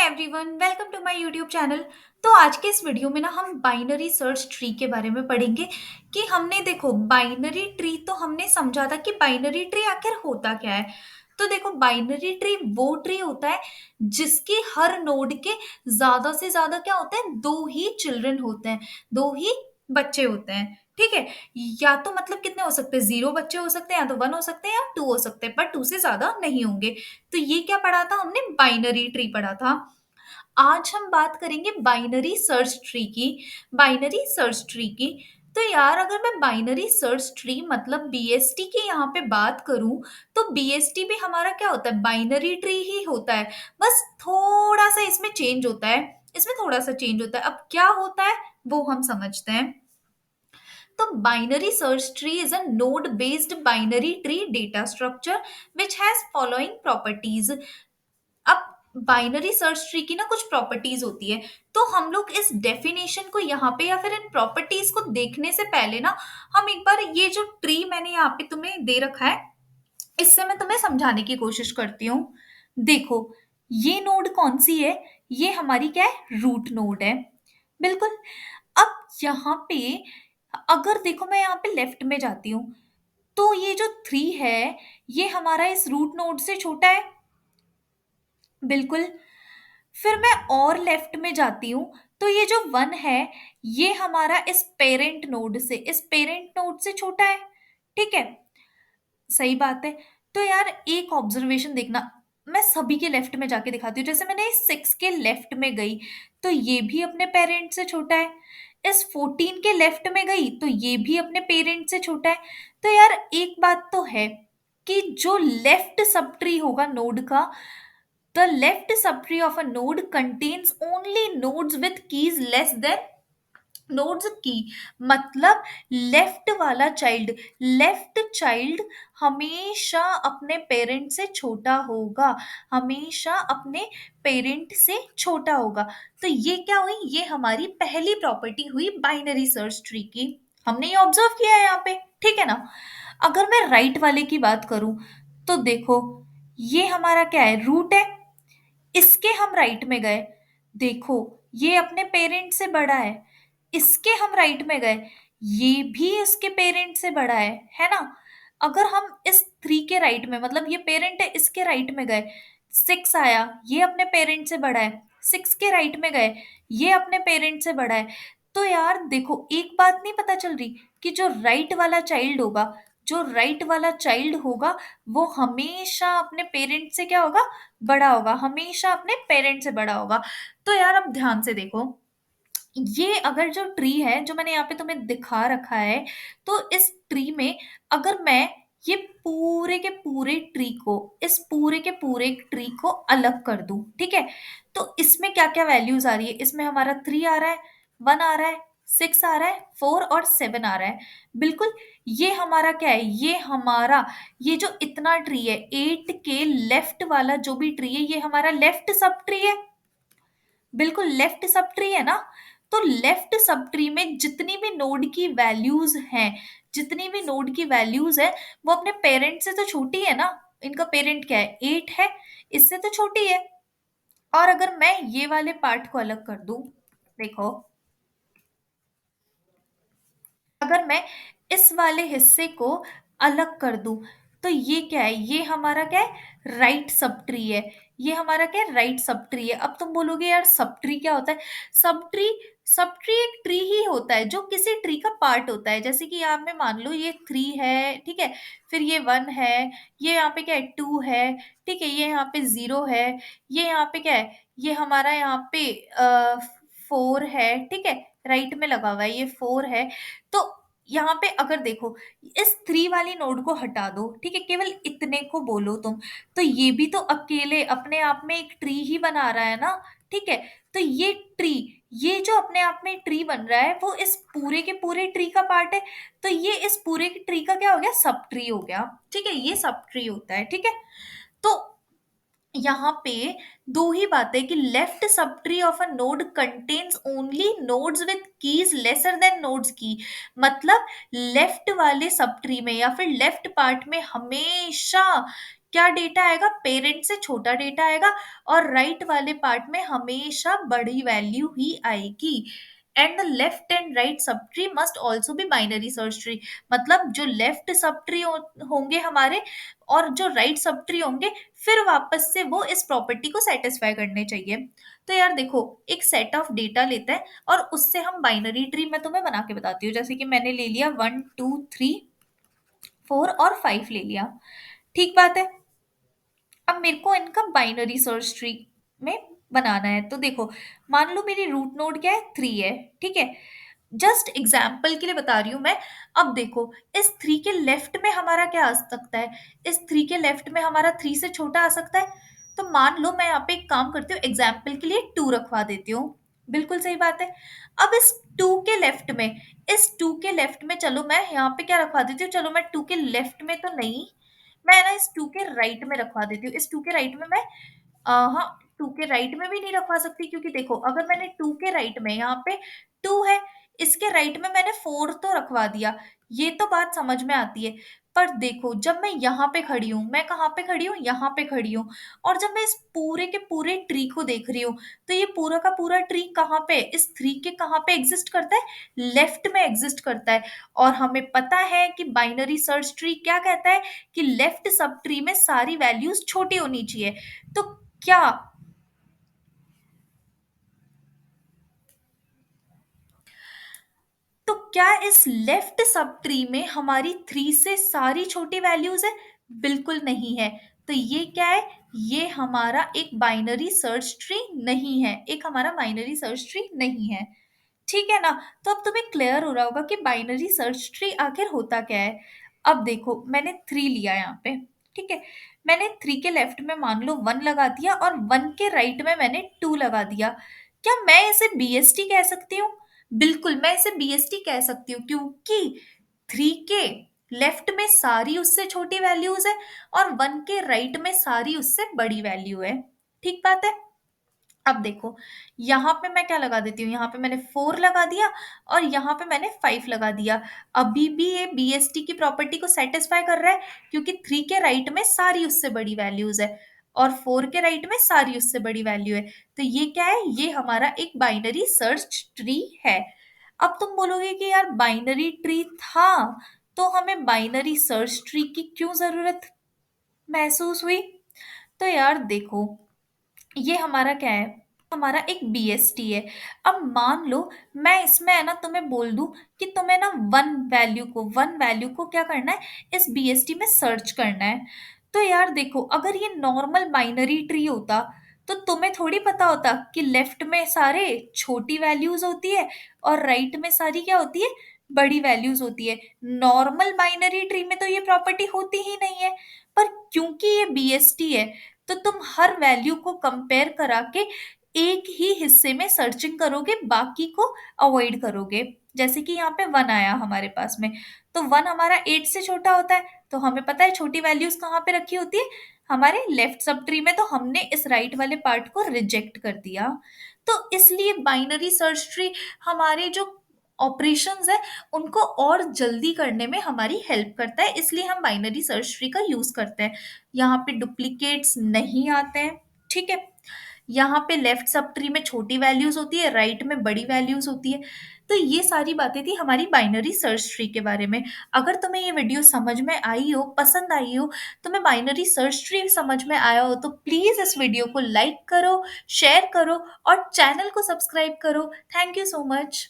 Everyone, welcome to my YouTube channel. तो आज के इस वीडियो में ना हम बाइनरी सर्च ट्री के बारे में पढ़ेंगे कि हमने देखो बाइनरी ट्री तो हमने समझा था कि बाइनरी ट्री आखिर होता क्या है। तो देखो बाइनरी ट्री वो ट्री होता है जिसके हर नोड के ज्यादा से ज्यादा क्या होते हैं, दो ही चिल्ड्रन होते हैं, दो ही बच्चे होते हैं। ठीक है, या तो मतलब कितने हो सकते हैं, 0 बच्चे हो सकते हैं, या तो 1 हो सकते हैं, या 2 हो सकते हैं, पर 2 से ज्यादा नहीं होंगे। तो ये क्या पढ़ा था हमने, बाइनरी ट्री पढ़ा था। आज हम बात करेंगे बाइनरी सर्च ट्री की। बाइनरी सर्च ट्री की, तो यार अगर मैं बाइनरी सर्च ट्री मतलब बीएसटी की यहाँ पे बात करूं, तो बीएसटी भी हमारा क्या होता है, बाइनरी ट्री ही होता है। बस थोड़ा सा इसमें चेंज होता है, इसमें थोड़ा सा चेंज होता है। अब क्या होता है वो हम समझते हैं। तो binary search tree is a node based binary tree data structure which has following properties. अब बाइनरी सर्च ट्री की ना कुछ प्रॉपर्टीज होती है, तो हम लोग इस डेफिनेशन को यहाँ पे या फिर इन प्रॉपर्टीज को देखने से पहले ना हम एक बार ये जो ट्री मैंने यहाँ पे तुम्हें दे रखा है, इससे मैं तुम्हें समझाने की कोशिश करती हूँ। देखो, ये नोड कौन सी है, ये हमारी क्या है, रूट नोड है। बिल्कुल। अब यहाँ पे अगर देखो मैं यहाँ पे लेफ्ट में जाती हूँ, तो ये जो 3 है ये हमारा इस रूट नोड से छोटा है। बिल्कुल। फिर मैं और लेफ्ट में जाती हूँ, तो ये जो 1 है ये हमारा इस पेरेंट नोड से, इस पेरेंट नोड से छोटा है। ठीक है, सही बात है। तो यार एक ऑब्जर्वेशन देखना, मैं सभी के लेफ्ट में जाके दिखाती हूँ। जैसे मैंने इस 6 के लेफ्ट में गई तो ये भी अपने पेरेंट से छोटा है। इस 14 के लेफ्ट में गई तो ये भी अपने पेरेंट से छोटा है। तो यार एक बात तो है कि जो लेफ्ट सब ट्री होगा नोड का, the left subtree of a node contains only nodes with keys less than nodes की, मतलब लेफ्ट चाइल्ड हमेशा अपने पेरेंट से छोटा होगा, हमेशा अपने पेरेंट से छोटा होगा। तो ये क्या हुई, ये हमारी पहली प्रॉपर्टी हुई बाइनरी सर्च ट्री की। हमने ये ऑब्जर्व किया है यहाँ पे, ठीक है ना। अगर मैं राइट वाले की बात करूं, तो देखो ये हमारा क्या है, रूट है। इसके हम राइट में गए, देखो ये अपने पेरेंट से बड़ा है। इसके हम राइट में गए, ये भी उसके पेरेंट से बड़ा है ना। अगर हम इस 3 के राइट में, मतलब ये पेरेंट है, इसके राइट में गए, 6 आया, ये अपने पेरेंट से बड़ा है। 6 के राइट में गए, ये अपने पेरेंट से बड़ा है। तो यार देखो एक बात नहीं पता चल रही कि जो राइट वाला चाइल्ड होगा, जो राइट वाला चाइल्ड होगा वो हमेशा अपने पेरेंट से क्या होगा, बड़ा होगा, हमेशा अपने पेरेंट से बड़ा होगा। तो यार अब ध्यान से देखो, ये अगर जो ट्री है जो मैंने यहाँ पे तुम्हें दिखा रखा है, तो इस ट्री में अगर मैं ये पूरे के पूरे ट्री को, इस पूरे के पूरे ट्री को अलग कर दूं, ठीक है, तो इसमें क्या क्या वैल्यूज आ रही है, इसमें हमारा 3 आ रहा है, 1 आ रहा है, 6 आ रहा है, 4 और 7 आ रहा है। बिल्कुल। ये हमारा क्या है, ये हमारा, ये जो इतना ट्री है 8 के लेफ्ट वाला जो भी ट्री है ये हमारा लेफ्ट सब ट्री है। बिल्कुल लेफ्ट सब ट्री है ना। तो लेफ्ट सब ट्री में जितनी भी नोड की वैल्यूज हैं, जितनी भी नोड की वैल्यूज है, वो अपने पेरेंट से तो छोटी है ना। इनका पेरेंट क्या है, 8 है, इससे तो छोटी है। और अगर मैं ये वाले पार्ट को अलग कर दूं, देखो अगर मैं इस वाले हिस्से को अलग कर दूं, तो ये क्या है, ये हमारा क्या है, राइट सब ट्री है। ये हमारा क्या है, राइट सब ट्री है। अब तुम बोलोगे यार सब ट्री क्या होता है। सब ट्री, सब ट्री एक ट्री ही होता है जो किसी ट्री का पार्ट होता है। जैसे कि यहाँ पे मान लो ये 3 है, ठीक है, फिर ये 1 है, ये यहाँ पे क्या है, 2 है, ठीक है, ये यहाँ पे 0 है, ये यहाँ पे क्या है, ये हमारा यहाँ पे 4 है, ठीक है, राइट में लगा हुआ है, ये 4 है। तो यहाँ पे अगर देखो, इस 3 वाली नोड को हटा दो, ठीक है, केवल इतने को बोलो तुम, तो ये भी तो अकेले अपने आप में एक ट्री ही बना रहा है ना। ठीक है, तो ये ट्री, ये जो अपने आप में ट्री बन रहा है वो इस पूरे के पूरे ट्री का पार्ट है। तो ये इस पूरे के ट्री का क्या हो गया, सब ट्री हो गया। ठीक है, ये सब ट्री होता है। ठीक है, तो यहाँ पे दो ही बातें कि left sub tree of a node contains only nodes with keys lesser than nodes की, मतलब लेफ्ट वाले सब ट्री में या फिर लेफ्ट पार्ट में हमेशा क्या डेटा आएगा, पेरेंट से छोटा डेटा आएगा, और राइट वाले पार्ट में हमेशा बड़ी वैल्यू ही आएगी। And the left and right sub tree must also be binary search tree. मतलब जो लेफ्ट सब ट्री होंगे हमारे, और जो राइट सब ट्री होंगे, फिर वापस से वो इस प्रॉपर्टी को सेटिस्फाई करने चाहिए। तो यार देखो, एक सेट ऑफ डेटा लेते हैं और उससे हम बाइनरी ट्री मैं तुम्हें बना के बताती हूँ। जैसे कि मैंने ले लिया 1 2 3 4 और 5 ले लिया। ठीक बात है। अब मेरे को इनका बाइनरी सर्च ट्री में बनाना है। तो देखो, मान लो मेरी रूट नोड क्या है, 3 है। ठीक है, जस्ट एग्जाम्पल के लिए बता रही हूँ मैं। अब देखो, इस 3 के लेफ्ट में हमारा क्या आ सकता है, इस 3 के लेफ्ट में हमारा 3 से छोटा आ सकता है। तो मान लो मैं यहाँ पे एक काम करती हूँ, एग्जाम्पल के लिए 2 रखवा देती हूँ। बिल्कुल सही बात है। अब इस 2 के लेफ्ट में, इस 2 के लेफ्ट में चलो मैं यहाँ पे क्या रखवा देती हूँ, चलो मैं 2 के लेफ्ट में तो नहीं, मैं ना इस 2 के राइट में रखवा देती हूँ। इस 2 के राइट में मैं हाँ, 2 के राइट में भी नहीं रखवा सकती, क्योंकि देखो अगर मैंने 2 के राइट में, यहाँ पे 2 है, इसके राइट में मैंने 4 तो रखवा दिया। ये तो बात समझ में आती है। पर देखो, जब मैं यहाँ पे खड़ी हूँ, मैं कहाँ पे खड़ी हूँ, यहाँ पे खड़ी हूँ, और जब मैं इस पूरे के पूरे ट्री को देख रही हूँ, तो ये पूरा का पूरा ट्री कहाँ पे, इस 3 के कहाँ पे एग्जिस्ट करता है, लेफ्ट में एग्जिस्ट करता है। और हमें पता है कि बाइनरी सर्च ट्री क्या कहता है, कि लेफ्ट सब ट्री में सारी वैल्यूज छोटी होनी चाहिए। तो क्या तो क्या इस लेफ्ट सब ट्री में हमारी 3 से सारी छोटी वैल्यूज है? बिल्कुल नहीं है। तो ये क्या है, ये हमारा एक बाइनरी सर्च ट्री नहीं है, एक हमारा बाइनरी सर्च ट्री नहीं है। ठीक है ना। तो अब तुम्हें क्लियर हो रहा होगा कि बाइनरी सर्च ट्री आखिर होता क्या है। अब देखो, मैंने 3 लिया यहाँ पे। ठीक है, मैंने 3 के लेफ्ट में मान लो 1 लगा दिया, और 1 के राइट में मैंने 2 लगा दिया। क्या मैं इसे बीएसटी कह सकती हूँ? बिल्कुल, मैं इसे बीएसटी कह सकती हूँ, क्योंकि 3 के लेफ्ट में सारी उससे छोटी वैल्यूज है, और 1 के राइट में सारी उससे बड़ी वैल्यू है। ठीक बात है। अब देखो, यहाँ पे मैं क्या लगा देती हूँ, यहाँ पे मैंने 4 लगा दिया, और यहाँ पे मैंने 5 लगा दिया। अभी भी ये बीएसटी की प्रॉपर्टी को सेटिस्फाई कर रहा है, क्योंकि 3 के राइट में सारी उससे बड़ी वैल्यूज है, और 4 के राइट में सारी उससे बड़ी वैल्यू है। तो ये क्या है, ये हमारा एक बाइनरी सर्च ट्री है। अब तुम बोलोगे कि यार बाइनरी ट्री था, तो हमें बाइनरी सर्च ट्री की क्यों जरूरत महसूस हुई? तो यार देखो, ये हमारा क्या है, हमारा एक बीएसटी है। अब मान लो मैं इसमें है ना तुम्हें बोल दूं कि तुम्हें ना वन वैल्यू को क्या करना है, इस बीएसटी में सर्च करना है। तो यार देखो, अगर ये नॉर्मल बाइनरी ट्री होता, तो तुम्हें थोड़ी पता होता कि लेफ्ट में सारे छोटी वैल्यूज होती है, और राइट में सारी क्या होती है, बड़ी वैल्यूज होती है। नॉर्मल बाइनरी ट्री में तो ये प्रॉपर्टी होती ही नहीं है। पर क्योंकि ये बीएसटी है, तो तुम हर वैल्यू को कंपेयर करा के एक ही हिस्से में सर्चिंग करोगे, बाकी को अवॉइड करोगे। जैसे कि यहाँ पे 1 आया हमारे पास में, तो 1 हमारा 8 से छोटा होता है, तो हमें पता है छोटी वैल्यूज कहाँ पे रखी होती है, हमारे लेफ्ट सब ट्री में। तो हमने इस राइट वाले पार्ट को रिजेक्ट कर दिया। तो इसलिए बाइनरी सर्च ट्री हमारे जो ऑपरेशंस है, उनको और जल्दी करने में हमारी हेल्प करता है, इसलिए हम बाइनरी सर्च ट्री का यूज करते हैं। यहाँ पे डुप्लीकेट्स नहीं आते हैं। ठीक है, यहाँ पे लेफ्ट सब ट्री में छोटी वैल्यूज होती है, राइट में बड़ी वैल्यूज होती है। तो ये सारी बातें थी हमारी बाइनरी सर्च ट्री के बारे में। अगर तुम्हें ये वीडियो समझ में आई हो, पसंद आई हो, तुम्हें बाइनरी सर्च ट्री समझ में आया हो, तो प्लीज इस वीडियो को लाइक करो, शेयर करो, और चैनल को सब्सक्राइब करो। Thank you so much.